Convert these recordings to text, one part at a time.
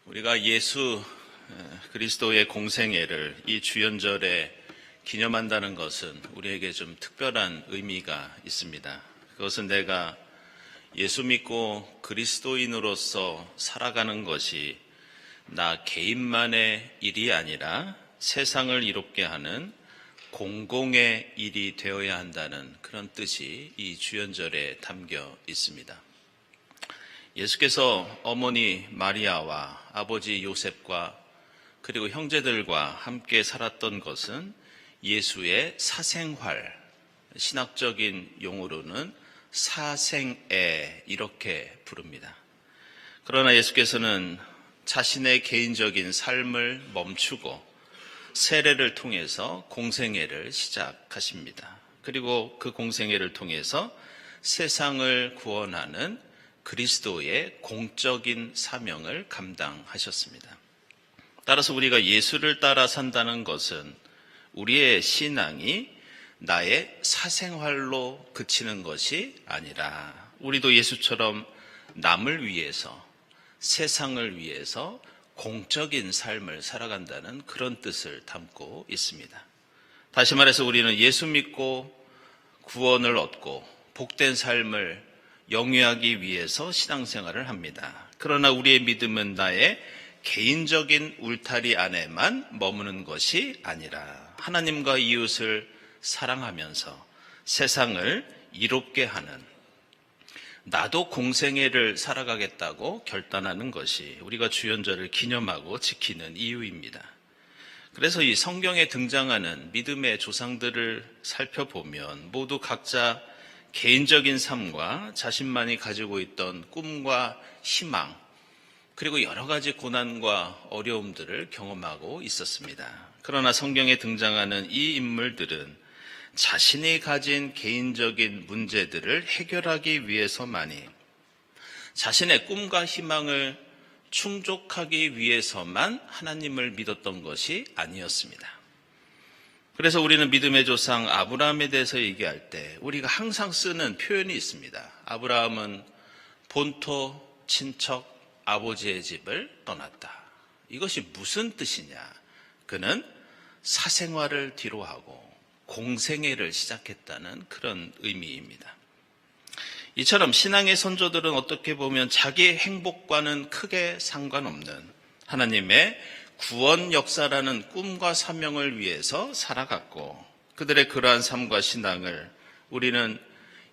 우리가 예수 그리스도의 공생애를 이 주연절에 기념한다는 것은 우리에게 좀 특별한 의미가 있습니다. 그것은 내가 예수 믿고 그리스도인으로서 살아가는 것이 나 개인만의 일이 아니라 세상을 이롭게 하는 공공의 일이 되어야 한다는 그런 뜻이 이 주연절에 담겨 있습니다. 예수께서 어머니 마리아와 아버지 요셉과 그리고 형제들과 함께 살았던 것은 예수의 사생활, 신학적인 용어로는 사생애 이렇게 부릅니다. 그러나 예수께서는 자신의 개인적인 삶을 멈추고 세례를 통해서 공생애를 시작하십니다. 그리고 그 공생애를 통해서 세상을 구원하는 그리스도의 공적인 사명을 감당하셨습니다. 따라서 우리가 예수를 따라 산다는 것은 우리의 신앙이 나의 사생활로 그치는 것이 아니라 우리도 예수처럼 남을 위해서, 세상을 위해서 공적인 삶을 살아간다는 그런 뜻을 담고 있습니다. 다시 말해서 우리는 예수 믿고 구원을 얻고 복된 삶을 영위하기 위해서 신앙생활을 합니다. 그러나 우리의 믿음은 나의 개인적인 울타리 안에만 머무는 것이 아니라 하나님과 이웃을 사랑하면서 세상을 이롭게 하는, 나도 공생애를 살아가겠다고 결단하는 것이 우리가 주연절을 기념하고 지키는 이유입니다. 그래서 이 성경에 등장하는 믿음의 조상들을 살펴보면 모두 각자 개인적인 삶과 자신만이 가지고 있던 꿈과 희망, 그리고 여러 가지 고난과 어려움들을 경험하고 있었습니다. 그러나 성경에 등장하는 이 인물들은 자신이 가진 개인적인 문제들을 해결하기 위해서만이, 자신의 꿈과 희망을 충족하기 위해서만 하나님을 믿었던 것이 아니었습니다. 그래서 우리는 믿음의 조상 아브라함에 대해서 얘기할 때 우리가 항상 쓰는 표현이 있습니다. 아브라함은 본토 친척 아버지의 집을 떠났다. 이것이 무슨 뜻이냐? 그는 사생활을 뒤로하고 공생애를 시작했다는 그런 의미입니다. 이처럼 신앙의 선조들은 어떻게 보면 자기의 행복과는 크게 상관없는 하나님의 구원 역사라는 꿈과 사명을 위해서 살아갔고, 그들의 그러한 삶과 신앙을 우리는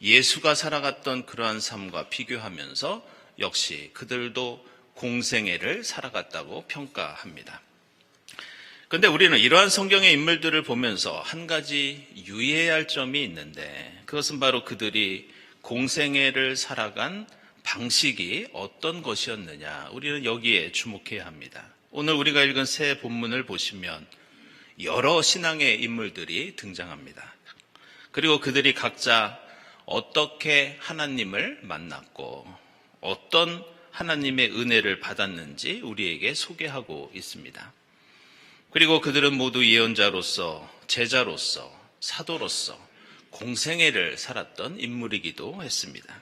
예수가 살아갔던 그러한 삶과 비교하면서 역시 그들도 공생애를 살아갔다고 평가합니다. 그런데 우리는 이러한 성경의 인물들을 보면서 한 가지 유의해야 할 점이 있는데, 그것은 바로 그들이 공생애를 살아간 방식이 어떤 것이었느냐, 우리는 여기에 주목해야 합니다. 오늘 우리가 읽은 새 본문을 보시면 여러 신앙의 인물들이 등장합니다. 그리고 그들이 각자 어떻게 하나님을 만났고 어떤 하나님의 은혜를 받았는지 우리에게 소개하고 있습니다. 그리고 그들은 모두 예언자로서, 제자로서, 사도로서 공생애를 살았던 인물이기도 했습니다.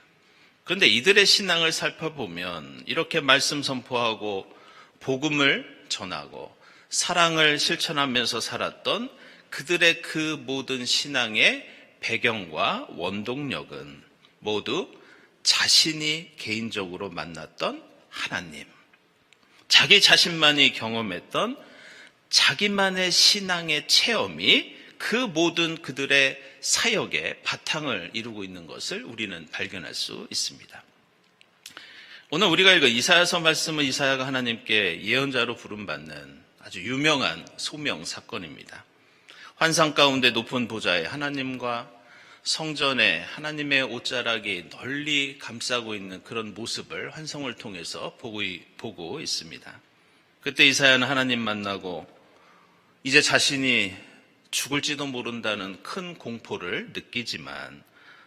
그런데 이들의 신앙을 살펴보면 이렇게 말씀 선포하고 복음을 전하고 사랑을 실천하면서 살았던 그들의 그 모든 신앙의 배경과 원동력은 모두 자신이 개인적으로 만났던 하나님, 자기 자신만이 경험했던 자기만의 신앙의 체험이 그 모든 그들의 사역의 바탕을 이루고 있는 것을 우리는 발견할 수 있습니다. 오늘 우리가 읽은 이사야서 말씀은 이사야가 하나님께 예언자로 부름받는 아주 유명한 소명 사건입니다. 환상 가운데 높은 보좌에 하나님과 성전에 하나님의 옷자락이 널리 감싸고 있는 그런 모습을 환상을 통해서 보고 있습니다. 그때 이사야는 하나님 만나고 이제 자신이 죽을지도 모른다는 큰 공포를 느끼지만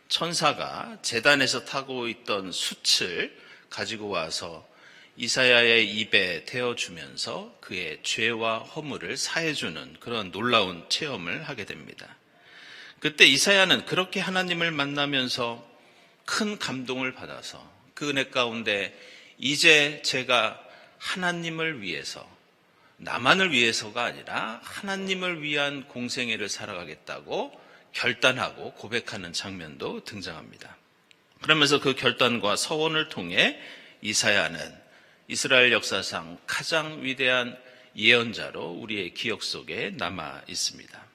천사가 제단에서 타고 있던 숯을 가지고 와서 이사야의 입에 대어주면서 그의 죄와 허물을 사해주는 그런 놀라운 체험을 하게 됩니다. 그때 이사야는 그렇게 하나님을 만나면서 큰 감동을 받아서 그 은혜 가운데 이제 제가 하나님을 위해서, 나만을 위해서가 아니라 하나님을 위한 공생애를 살아가겠다고 결단하고 고백하는 장면도 등장합니다. 그러면서 그 결단과 서원을 통해 이사야는 이스라엘 역사상 가장 위대한 예언자로 우리의 기억 속에 남아 있습니다.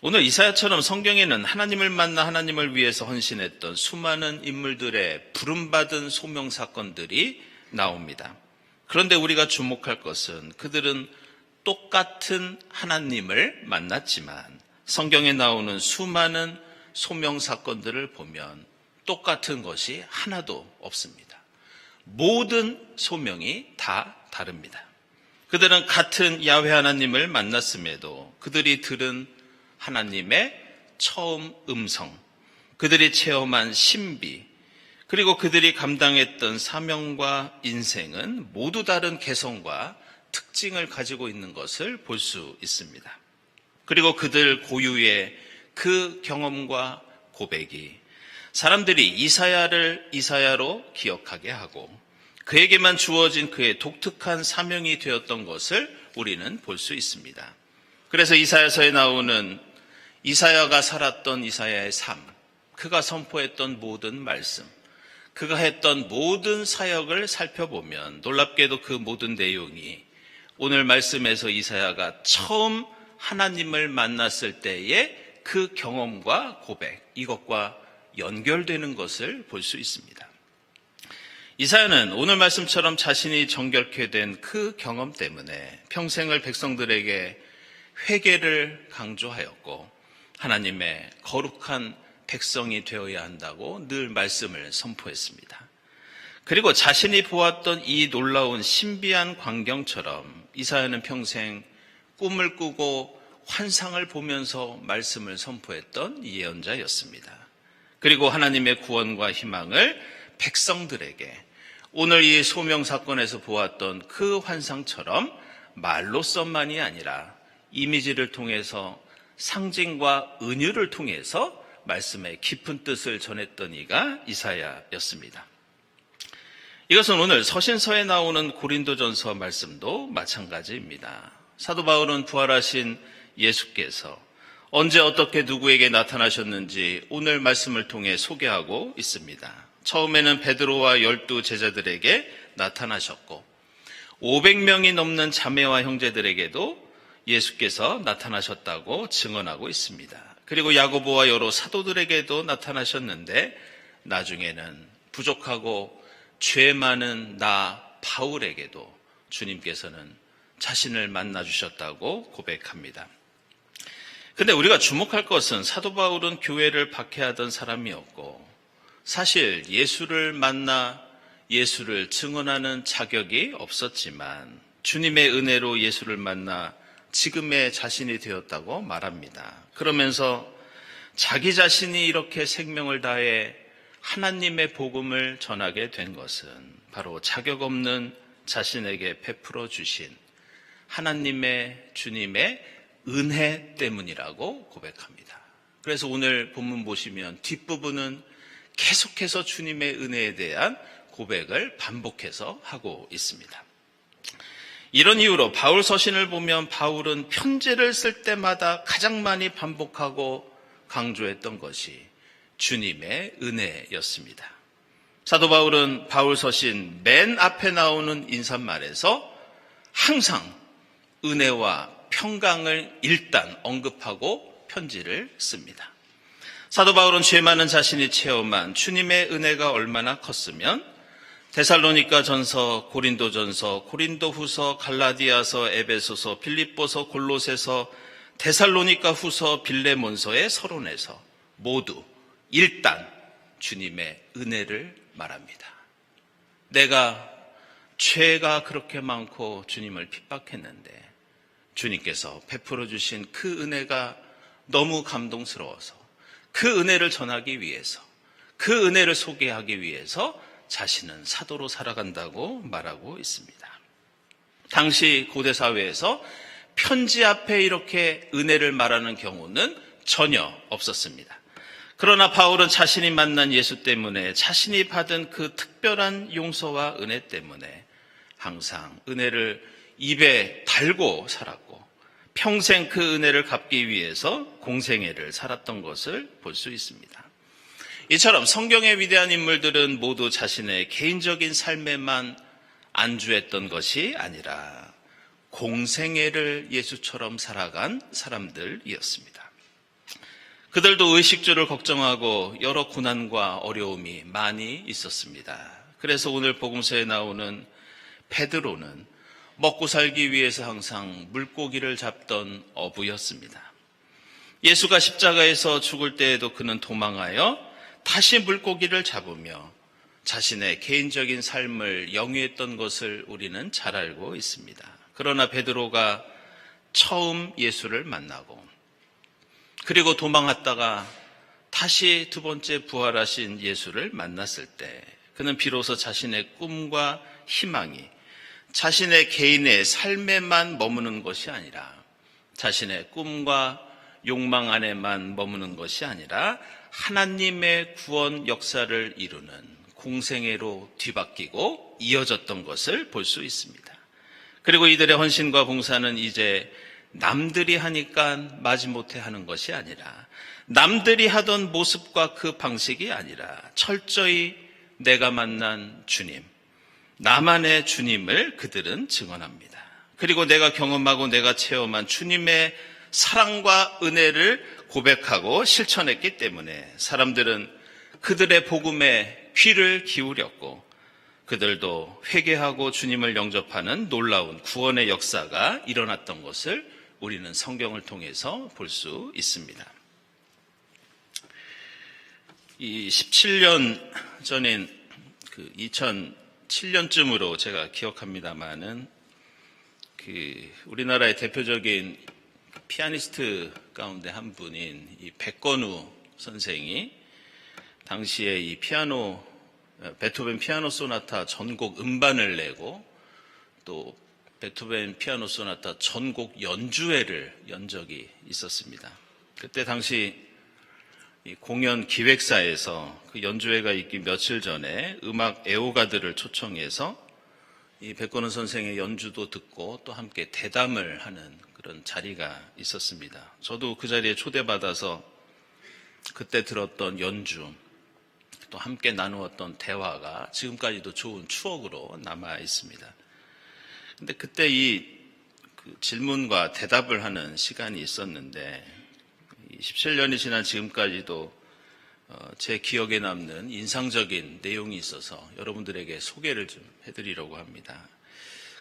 오늘 이사야처럼 성경에는 하나님을 만나 하나님을 위해서 헌신했던 수많은 인물들의 부름받은 소명 사건들이 나옵니다. 그런데 우리가 주목할 것은 그들은 똑같은 하나님을 만났지만 성경에 나오는 수많은 소명 사건들을 보면 똑같은 것이 하나도 없습니다. 모든 소명이 다 다릅니다. 그들은 같은 야훼 하나님을 만났음에도 그들이 들은 하나님의 처음 음성, 그들이 체험한 신비, 그리고 그들이 감당했던 사명과 인생은 모두 다른 개성과 특징을 가지고 있는 것을 볼 수 있습니다. 그리고 그들 고유의 그 경험과 고백이 사람들이 이사야를 이사야로 기억하게 하고 그에게만 주어진 그의 독특한 사명이 되었던 것을 우리는 볼 수 있습니다. 그래서 이사야서에 나오는 이사야가 살았던 이사야의 삶, 그가 선포했던 모든 말씀, 그가 했던 모든 사역을 살펴보면 놀랍게도 그 모든 내용이 오늘 말씀에서 이사야가 처음 하나님을 만났을 때의 그 경험과 고백, 이것과 연결되는 것을 볼 수 있습니다. 이사야는 오늘 말씀처럼 자신이 정결케 된 그 경험 때문에 평생을 백성들에게 회개를 강조하였고 하나님의 거룩한 백성이 되어야 한다고 늘 말씀을 선포했습니다. 그리고 자신이 보았던 이 놀라운 신비한 광경처럼 이사야는 평생 꿈을 꾸고 환상을 보면서 말씀을 선포했던 예언자였습니다. 그리고 하나님의 구원과 희망을 백성들에게 오늘 이 소명 사건에서 보았던 그 환상처럼 말로서만이 아니라 이미지를 통해서 상징과 은유를 통해서 말씀의 깊은 뜻을 전했던 이가 이사야였습니다. 이것은 오늘 서신서에 나오는 고린도전서 말씀도 마찬가지입니다. 사도 바울은 부활하신 예수께서 언제 어떻게 누구에게 나타나셨는지 오늘 말씀을 통해 소개하고 있습니다. 처음에는 베드로와 12 제자들에게 나타나셨고 500명이 넘는 자매와 형제들에게도 예수께서 나타나셨다고 증언하고 있습니다. 그리고 야고보와 여러 사도들에게도 나타나셨는데 나중에는 부족하고 죄 많은 나 바울에게도 주님께서는 자신을 만나주셨다고 고백합니다. 근데 우리가 주목할 것은 사도 바울은 교회를 박해하던 사람이었고 사실 예수를 만나 예수를 증언하는 자격이 없었지만 주님의 은혜로 예수를 만나 지금의 자신이 되었다고 말합니다. 그러면서 자기 자신이 이렇게 생명을 다해 하나님의 복음을 전하게 된 것은 바로 자격 없는 자신에게 베풀어 주신 하나님의 주님의 은혜 때문이라고 고백합니다. 그래서 오늘 본문 보시면 뒷부분은 계속해서 주님의 은혜에 대한 고백을 반복해서 하고 있습니다. 이런 이유로 바울 서신을 보면 바울은 편지를 쓸 때마다 가장 많이 반복하고 강조했던 것이 주님의 은혜였습니다. 사도 바울은 바울 서신 맨 앞에 나오는 인사말에서 항상 은혜와 평강을 일단 언급하고 편지를 씁니다. 사도 바울은 죄 많은 자신이 체험한 주님의 은혜가 얼마나 컸으면 데살로니가 전서, 고린도 전서, 고린도 후서, 갈라디아서, 에베소서, 빌립보서, 골로새서, 데살로니가 후서, 빌레몬서의 서론에서 모두 일단 주님의 은혜를 말합니다. 내가 죄가 그렇게 많고 주님을 핍박했는데 주님께서 베풀어 주신 그 은혜가 너무 감동스러워서 그 은혜를 전하기 위해서 그 은혜를 소개하기 위해서 자신은 사도로 살아간다고 말하고 있습니다. 당시 고대 사회에서 편지 앞에 이렇게 은혜를 말하는 경우는 전혀 없었습니다. 그러나 바울은 자신이 만난 예수 때문에 자신이 받은 그 특별한 용서와 은혜 때문에 항상 은혜를 입에 달고 살았고 평생 그 은혜를 갚기 위해서 공생애를 살았던 것을 볼 수 있습니다. 이처럼 성경의 위대한 인물들은 모두 자신의 개인적인 삶에만 안주했던 것이 아니라 공생애를 예수처럼 살아간 사람들이었습니다. 그들도 의식주를 걱정하고 여러 고난과 어려움이 많이 있었습니다. 그래서 오늘 복음서에 나오는 베드로는 먹고 살기 위해서 항상 물고기를 잡던 어부였습니다. 예수가 십자가에서 죽을 때에도 그는 도망하여 다시 물고기를 잡으며 자신의 개인적인 삶을 영위했던 것을 우리는 잘 알고 있습니다. 그러나 베드로가 처음 예수를 만나고 그리고 도망했다가 다시 두 번째 부활하신 예수를 만났을 때 그는 비로소 자신의 꿈과 희망이 자신의 개인의 삶에만 머무는 것이 아니라 자신의 꿈과 욕망 안에만 머무는 것이 아니라 하나님의 구원 역사를 이루는 공생애로 뒤바뀌고 이어졌던 것을 볼 수 있습니다. 그리고 이들의 헌신과 봉사는 이제 남들이 하니까 마지못해 하는 것이 아니라 남들이 하던 모습과 그 방식이 아니라 철저히 내가 만난 주님, 나만의 주님을 그들은 증언합니다. 그리고 내가 경험하고 내가 체험한 주님의 사랑과 은혜를 고백하고 실천했기 때문에 사람들은 그들의 복음에 귀를 기울였고 그들도 회개하고 주님을 영접하는 놀라운 구원의 역사가 일어났던 것을 우리는 성경을 통해서 볼 수 있습니다. 이 17년 전인 2007년쯤으로 제가 기억합니다마는 우리나라의 대표적인 피아니스트 가운데 한 분인 이 백건우 선생이 당시에 이 베토벤 피아노 소나타 전곡 음반을 내고 또 베토벤 피아노 소나타 전곡 연주회를 연 적이 있었습니다. 그때 당시 이 공연 기획사에서 그 연주회가 있기 며칠 전에 음악 애호가들을 초청해서 이 백건우 선생의 연주도 듣고 또 함께 대담을 하는 그런 자리가 있었습니다. 저도 그 자리에 초대받아서 그때 들었던 연주 또 함께 나누었던 대화가 지금까지도 좋은 추억으로 남아 있습니다. 근데 그때 그 질문과 대답을 하는 시간이 있었는데 17년이 지난 지금까지도 제 기억에 남는 인상적인 내용이 있어서 여러분들에게 소개를 좀 해드리려고 합니다.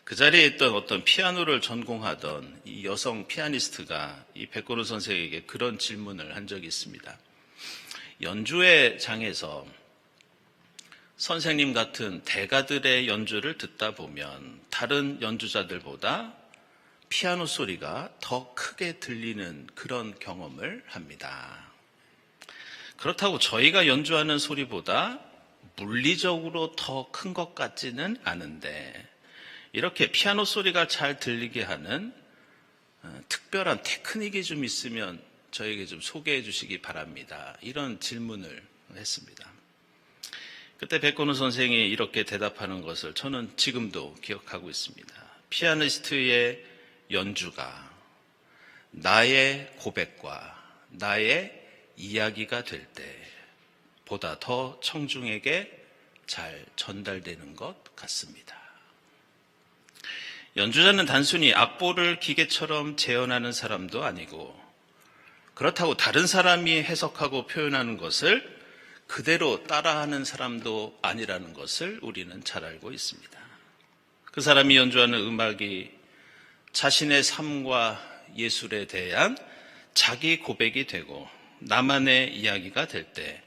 그 자리에 있던 어떤 피아노를 전공하던 이 여성 피아니스트가 이 백건우 선생에게 그런 질문을 한 적이 있습니다. 연주회 장에서 선생님 같은 대가들의 연주를 듣다 보면 다른 연주자들보다 피아노 소리가 더 크게 들리는 그런 경험을 합니다. 그렇다고 저희가 연주하는 소리보다 물리적으로 더 큰 것 같지는 않은데 이렇게 피아노 소리가 잘 들리게 하는 특별한 테크닉이 좀 있으면 저에게 좀 소개해 주시기 바랍니다. 이런 질문을 했습니다. 그때 백건우 선생이 이렇게 대답하는 것을 저는 지금도 기억하고 있습니다. 피아니스트의 연주가 나의 고백과 나의 이야기가 될 때 보다 더 청중에게 잘 전달되는 것 같습니다. 연주자는 단순히 악보를 기계처럼 재현하는 사람도 아니고 그렇다고 다른 사람이 해석하고 표현하는 것을 그대로 따라하는 사람도 아니라는 것을 우리는 잘 알고 있습니다. 그 사람이 연주하는 음악이 자신의 삶과 예술에 대한 자기 고백이 되고 나만의 이야기가 될 때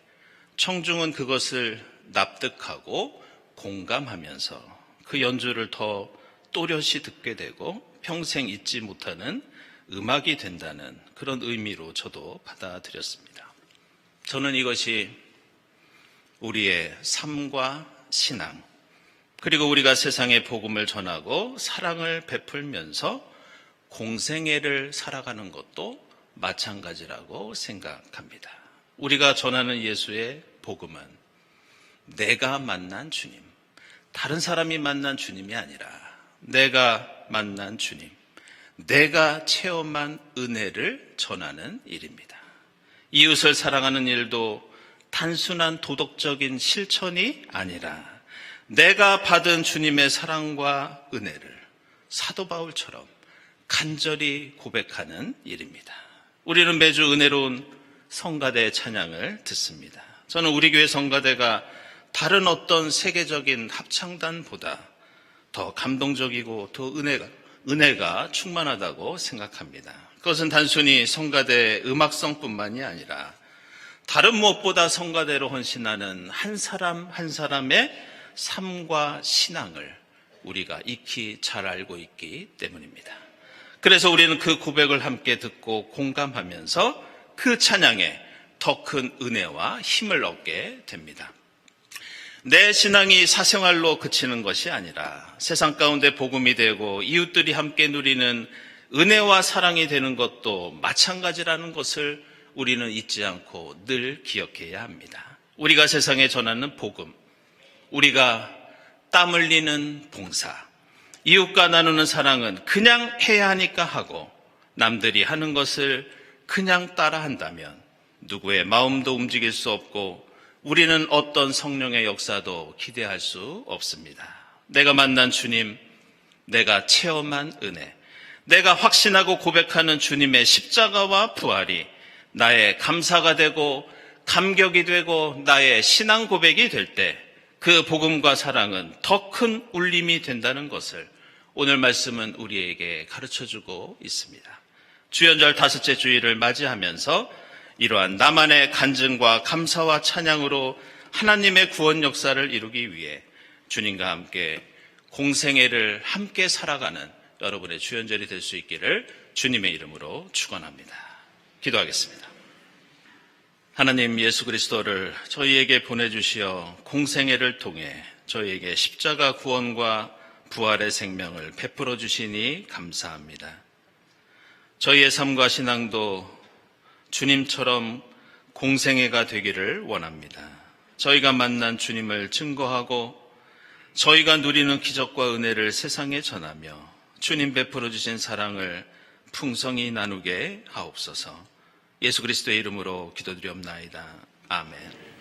청중은 그것을 납득하고 공감하면서 그 연주를 더 또렷이 듣게 되고 평생 잊지 못하는 음악이 된다는 그런 의미로 저도 받아들였습니다. 저는 이것이 우리의 삶과 신앙, 그리고 우리가 세상에 복음을 전하고 사랑을 베풀면서 공생애를 살아가는 것도 마찬가지라고 생각합니다. 우리가 전하는 예수의 복음은 내가 만난 주님, 다른 사람이 만난 주님이 아니라 내가 만난 주님, 내가 체험한 은혜를 전하는 일입니다. 이웃을 사랑하는 일도 단순한 도덕적인 실천이 아니라 내가 받은 주님의 사랑과 은혜를 사도 바울처럼 간절히 고백하는 일입니다. 우리는 매주 은혜로운 성가대 찬양을 듣습니다. 저는 우리 교회 성가대가 다른 어떤 세계적인 합창단보다 더 감동적이고 더 은혜가 충만하다고 생각합니다. 그것은 단순히 성가대의 음악성뿐만이 아니라 다른 무엇보다 성가대로 헌신하는 한 사람 한 사람의 삶과 신앙을 우리가 익히 잘 알고 있기 때문입니다. 그래서 우리는 그 고백을 함께 듣고 공감하면서 그 찬양에 더 큰 은혜와 힘을 얻게 됩니다. 내 신앙이 사생활로 그치는 것이 아니라 세상 가운데 복음이 되고 이웃들이 함께 누리는 은혜와 사랑이 되는 것도 마찬가지라는 것을 우리는 잊지 않고 늘 기억해야 합니다. 우리가 세상에 전하는 복음, 우리가 땀 흘리는 봉사, 이웃과 나누는 사랑은 그냥 해야 하니까 하고 남들이 하는 것을 그냥 따라 한다면 누구의 마음도 움직일 수 없고 우리는 어떤 성령의 역사도 기대할 수 없습니다. 내가 만난 주님, 내가 체험한 은혜, 내가 확신하고 고백하는 주님의 십자가와 부활이 나의 감사가 되고 감격이 되고 나의 신앙 고백이 될 때 그 복음과 사랑은 더 큰 울림이 된다는 것을 오늘 말씀은 우리에게 가르쳐주고 있습니다. 주연절 다섯째 주일을 맞이하면서 이러한 나만의 간증과 감사와 찬양으로 하나님의 구원 역사를 이루기 위해 주님과 함께 공생애를 함께 살아가는 여러분의 주연절이 될 수 있기를 주님의 이름으로 축원합니다. 기도하겠습니다. 하나님, 예수 그리스도를 저희에게 보내주시어 공생애를 통해 저희에게 십자가 구원과 부활의 생명을 베풀어 주시니 감사합니다. 저희의 삶과 신앙도 주님처럼 공생애가 되기를 원합니다. 저희가 만난 주님을 증거하고 저희가 누리는 기적과 은혜를 세상에 전하며 주님 베풀어 주신 사랑을 풍성히 나누게 하옵소서. 예수 그리스도의 이름으로 기도드리옵나이다. 아멘.